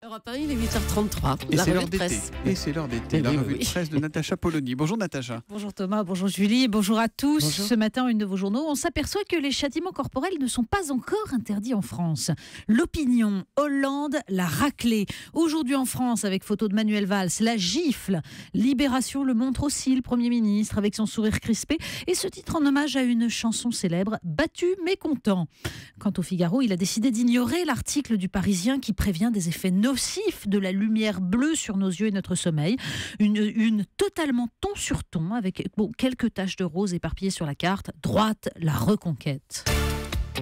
Europe 1, il est 8h33. Et la c'est revue l'heure de d'été. presse. Et c'est l'heure d'été. La Oui, revue oui. de presse de Natacha Polony. Bonjour Natacha. Bonjour Thomas, bonjour Julie, bonjour à tous. Bonjour. Ce matin, une de vos journaux, on s'aperçoit que les châtiments corporels ne sont pas encore interdits en France. L'opinion, Hollande l'a raclée. Aujourd'hui en France, avec photo de Manuel Valls, la gifle. Libération le montre aussi, le Premier ministre, avec son sourire crispé. Et ce titre en hommage à une chanson célèbre, Battu mais content. Quant au Figaro, il a décidé d'ignorer l'article du Parisien qui prévient des effets nocifs de la lumière bleue sur nos yeux et notre sommeil. Une totalement ton sur ton, avec quelques taches de rose éparpillées sur la carte. Droite, la reconquête.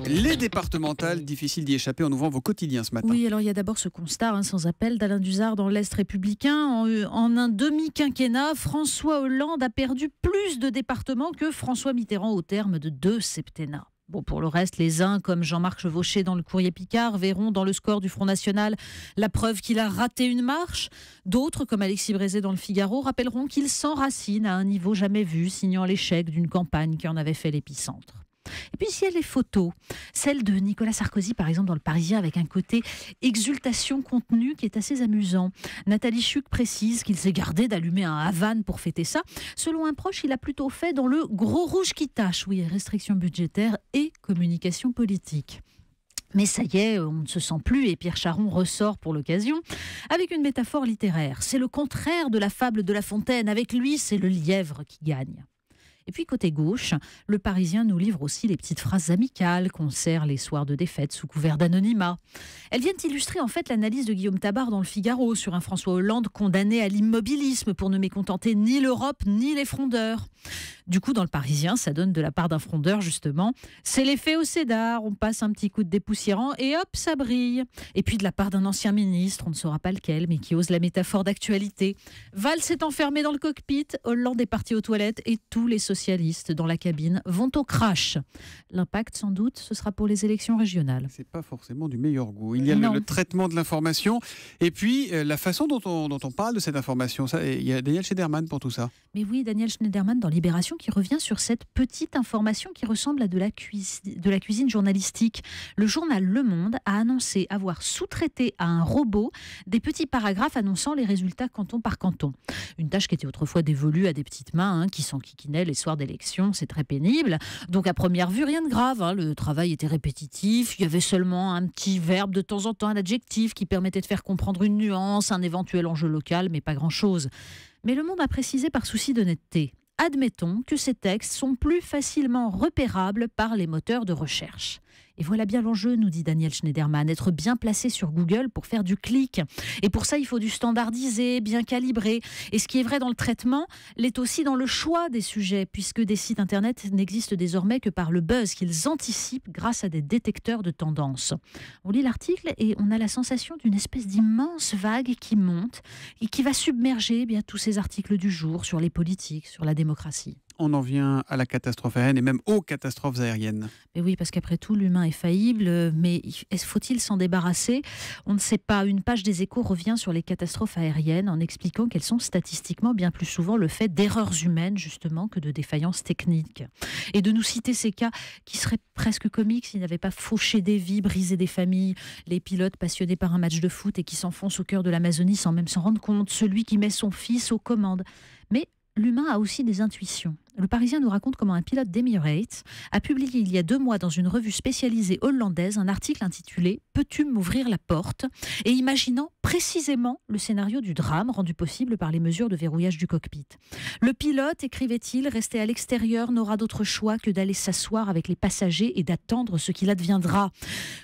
Les départementales, difficile d'y échapper en ouvrant vos quotidiens ce matin. Oui, alors il y a d'abord ce constat sans appel d'Alain Duzard dans l'Est républicain. En un demi-quinquennat, François Hollande a perdu plus de départements que François Mitterrand au terme de 2 septennats. Bon, pour le reste, les uns, comme Jean-Marc Chevauché dans le Courrier Picard, verront dans le score du Front National la preuve qu'il a raté une marche. D'autres, comme Alexis Brézé dans le Figaro, rappelleront qu'il s'enracine à un niveau jamais vu, signant l'échec d'une campagne qui en avait fait l'épicentre. Et puis, il y a les photos, celle de Nicolas Sarkozy, par exemple, dans le Parisien, avec un côté exultation contenue qui est assez amusant. Nathalie Chuc précise qu'il s'est gardé d'allumer un Havane pour fêter ça. Selon un proche, il a plutôt fait dans le gros rouge qui tâche, oui, restrictions budgétaires et communication politique. Mais ça y est, on ne se sent plus et Pierre Charon ressort pour l'occasion avec une métaphore littéraire. C'est le contraire de la fable de La Fontaine. Avec lui, c'est le lièvre qui gagne. Et puis côté gauche, le Parisien nous livre aussi les petites phrases amicales qu'on sert les soirs de défaite sous couvert d'anonymat. Elles viennent illustrer en fait l'analyse de Guillaume Tabar dans le Figaro sur un François Hollande condamné à l'immobilisme pour ne mécontenter ni l'Europe ni les frondeurs. Du coup, dans le Parisien, ça donne de la part d'un frondeur justement, c'est l'effet au cédar, on passe un petit coup de dépoussiérant et hop, ça brille. Et puis de la part d'un ancien ministre, on ne saura pas lequel, mais qui ose la métaphore d'actualité. Valls s'est enfermé dans le cockpit, Hollande est parti aux toilettes et tous les socialistes dans la cabine vont au crash. L'impact, sans doute, ce sera pour les élections régionales. C'est pas forcément du meilleur goût. Il y a le traitement de l'information et puis la façon dont on parle de cette information. Ça, il y a Daniel Schneiderman pour tout ça. Mais oui, Daniel Schneiderman dans Libération qui revient sur cette petite information qui ressemble à de la cuisine journalistique. Le journal Le Monde a annoncé avoir sous-traité à un robot des petits paragraphes annonçant les résultats canton par canton. Une tâche qui était autrefois dévolue à des petites mains qui s'enquiquinaient les soirs d'élection, c'est très pénible. Donc à première vue, rien de grave, le travail était répétitif, il y avait seulement un petit verbe de temps en temps, un adjectif qui permettait de faire comprendre une nuance, un éventuel enjeu local, mais pas grand-chose. Mais Le Monde a précisé par souci d'honnêteté. Admettons que ces textes sont plus facilement repérables par les moteurs de recherche. Et voilà bien l'enjeu, nous dit Daniel Schneiderman, être bien placé sur Google pour faire du clic. Et pour ça, il faut du standardisé, bien calibré. Et ce qui est vrai dans le traitement l'est aussi dans le choix des sujets, puisque des sites internet n'existent désormais que par le buzz qu'ils anticipent grâce à des détecteurs de tendances. On lit l'article et on a la sensation d'une espèce d'immense vague qui monte et qui va submerger tous ces articles du jour sur les politiques, sur la démocratie. On en vient à la catastrophe aérienne et même aux catastrophes aériennes. Mais oui, parce qu'après tout, l'humain est faillible, mais faut-il s'en débarrasser ? On ne sait pas. Une page des Échos revient sur les catastrophes aériennes en expliquant qu'elles sont statistiquement bien plus souvent le fait d'erreurs humaines, justement, que de défaillances techniques. Et de nous citer ces cas qui seraient presque comiques s'ils n'avaient pas fauché des vies, brisé des familles, les pilotes passionnés par un match de foot et qui s'enfoncent au cœur de l'Amazonie sans même s'en rendre compte, celui qui met son fils aux commandes. Mais l'humain a aussi des intuitions. Le Parisien nous raconte comment un pilote d'Emirates a publié il y a 2 mois dans une revue spécialisée hollandaise un article intitulé « Peux-tu m'ouvrir la porte ?» et imaginant précisément le scénario du drame rendu possible par les mesures de verrouillage du cockpit. Le pilote, écrivait-il, resté à l'extérieur, n'aura d'autre choix que d'aller s'asseoir avec les passagers et d'attendre ce qu'il adviendra.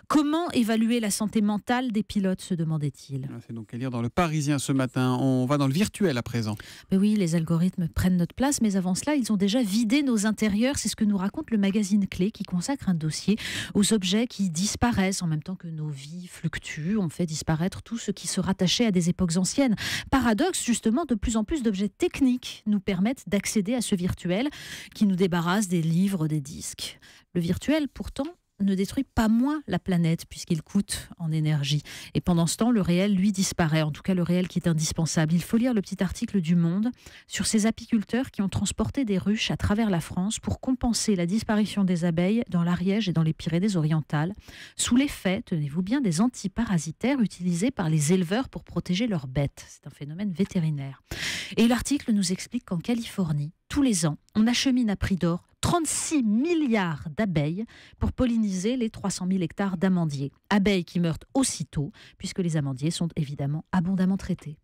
Comment évaluer la santé mentale des pilotes, se demandait-il. C'est donc à lire dans le Parisien ce matin. On va dans le virtuel à présent. Mais oui, les algorithmes prennent notre place, mais avant cela, ils ont déjà vidé nos intérieurs. C'est ce que nous raconte le magazine Clé qui consacre un dossier aux objets qui disparaissent en même temps que nos vies fluctuent. On fait disparaître tout ce qui se rattachait à des époques anciennes. Paradoxe, justement, de plus en plus d'objets techniques nous permettent d'accéder à ce virtuel qui nous débarrasse des livres, des disques. Le virtuel, pourtant, ne détruit pas moins la planète puisqu'il coûte en énergie. Et pendant ce temps, le réel, lui, disparaît. En tout cas, le réel qui est indispensable. Il faut lire le petit article du Monde sur ces apiculteurs qui ont transporté des ruches à travers la France pour compenser la disparition des abeilles dans l'Ariège et dans les Pyrénées-Orientales, sous l'effet, tenez-vous bien, des antiparasitaires utilisés par les éleveurs pour protéger leurs bêtes. C'est un phénomène vétérinaire. Et l'article nous explique qu'en Californie, tous les ans, on achemine à prix d'or 36 milliards d'abeilles pour polliniser les 300 000 hectares d'amandiers. Abeilles qui meurent aussitôt, puisque les amandiers sont évidemment abondamment traités.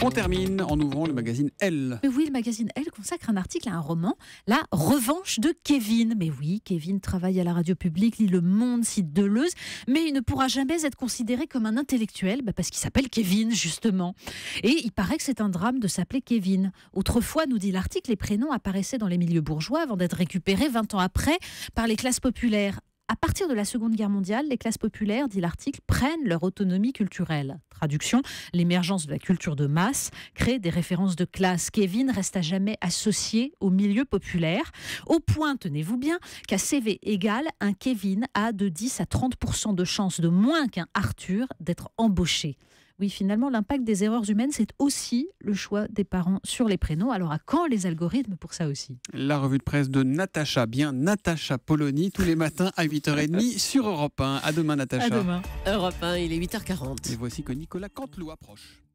On termine en ouvrant le magazine Elle. Mais oui, le magazine Elle consacre un article à un roman, La Revanche de Kevin. Mais oui, Kevin travaille à la radio publique, lit Le Monde, cite Deleuze, mais il ne pourra jamais être considéré comme un intellectuel, parce qu'il s'appelle Kevin, justement. Et il paraît que c'est un drame de s'appeler Kevin. Autrefois, nous dit l'article, les prénoms apparaissaient dans les milieux bourgeois avant d'être récupérés 20 ans après par les classes populaires. À partir de la Seconde Guerre mondiale, les classes populaires, dit l'article, prennent leur autonomie culturelle. Traduction, l'émergence de la culture de masse crée des références de classe. Kevin reste à jamais associé au milieu populaire, au point, tenez-vous bien, qu'à CV égal, un Kevin a de 10 à 30% de chances de moins qu'un Arthur d'être embauché. Oui, finalement, l'impact des erreurs humaines, c'est aussi le choix des parents sur les prénoms. Alors, à quand les algorithmes pour ça aussi ? La revue de presse de Natacha, bien Natacha Polony, tous les matins à 8h30 sur Europe 1. À demain, Natacha. À demain. Europe 1, il est 8h40. Et voici que Nicolas Canteloup approche.